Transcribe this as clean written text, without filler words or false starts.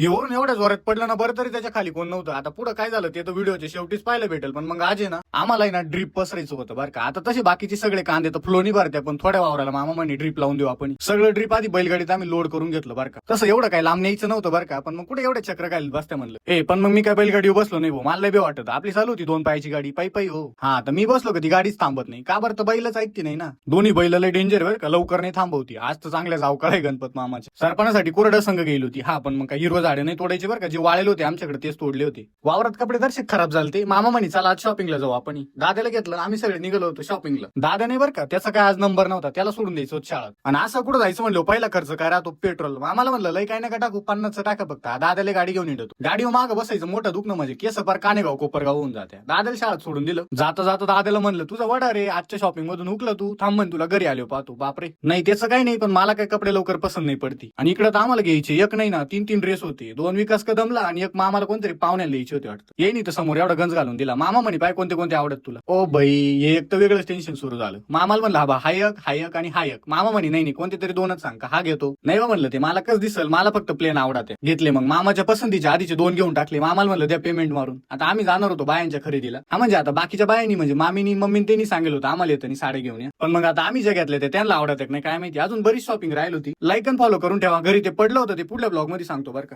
वरून एवढ्या जोरात पडलं ना, बरं तरी त्याच्या खाली कोण नव्हतं. आता पुढे काय झालं ते तर व्हिडिओच्या शेवटीच पाहायला भेटेल. पण मग आज आहे ना, आम्हाला ना ड्रीप पसरायचं होतं बरं का. आता तसे बाकीचे सगळे कांदे तर फ्लोनी भरत्या, पण थोड्या वावराला मामा म्हणे ड्रीप लावून देऊ आपण. सगळं ड्रीप आधी बैलगाडीत आम्ही लोड करून घेतलं बरं का. तसं एवढं काय लांब न्यायचं नव्हतं बरं का, पण मग कुठे एवढे चक्र काय बसत्या म्हणलं. पण मग मी काय बैलगाडी बसलो नाही भाऊ, मला बी वाटत. आपली चालू होती 2 पायाची गाडी, पायी हो. हा तर मी बसलो का ती गाडीच थांबत नाही. का बरं, तर बैलच ऐकते नाही ना. दोन्ही बैल लय डेंजर बरं का, लवकर नाही थांबवती. आज तर चांगल्या जावकाळ आहे गणपत मामाच्या. सरपणासाठी कोरडं संघ गेली होती. हा पण मग काय हिरवं झाडे नाही तोडायचे बरं का, जे वाळेले होते आमच्याकडे तेच तोडले होते. वावरात कपडे दर्शक खराब झाले. मामा म्हणे चला आज शॉपिंगला जाऊ आपण. दादाला घेतलं, आम्ही सगळे निघालो होतो शॉपिंगला. दादा नाही बरं का, त्याचा काय आज नंबर नव्हता, त्याला सोडून द्यायचं होतं शाळेत. आणि असं कुठं जायचं म्हणलं, पहिला खर्च काय राहतो पेट्रोल. आम्हाला म्हणलं लय काय नका टाकू, 50चं टाका फक्त. दादाला गाडी घेऊन येतो. गाडीवर मागं बसायचं मोठं दुखणं म्हणजे केस पार कानेगाव कोपरगाव होऊन जाते. दादाला शाळेत सोडून दिलं. जाता जाता दादाला म्हणलं तुझा वडा रे, आजच्या शॉपिंग मधून उकलं तू, थांब म्हण तुला घरी आलो पाहतो. बापरे, नाही त्याचं काही नाही, पण मला काय कपडे लवकर पसंत नाही पडती. आणि इकडे तर आम्हाला घ्यायचे एक नाही ना 3 ड्रेस होते. 2 विकास कदमला आणि एक मामाला कोणतरी पाहुण्याला द्यायचे होते वाटतं. ये नाही तर समोर एवढा गंज घालून दिला. मामा म्हणे पाय कोणते कोणते आवडत तुला. ओ बाई, हे एक तर वेगळंच टेन्शन सुरू झालं. मामाला म्हणलं हा हायक आणि हायक. मामा म्हणे नाही कोणते तरी 2च सांग का, हा घेतो. नाही म्हणलं ते मला कसं दिसल, मला फक्त प्लेन आवडत घेतले. मग मामाच्या पसंतीच्या आधीचे 2 घेऊन टाकले. मामाला म्हणलं द्या पेमेंट मारून. आता आम्ही जाणार होतो बायांच्या खरेदीला. हा म्हणजे आता बाकीच्या बायांनी म्हणजे मामीनी मम्मीनी त्यांनी सांगितलं होतं आम्हाला येतं साडे घेऊन या. पण मग आता आम्ही जे घेतले ते त्यांना आवडत नाही काय माहिती. अजून बरीच शॉपिंग राहिली होती. लाईक आणि फॉलो करून ठेवा. घरी ते पडलं होतं ते पुढल्या ब्लॉग मध्ये सांगतो बरं का.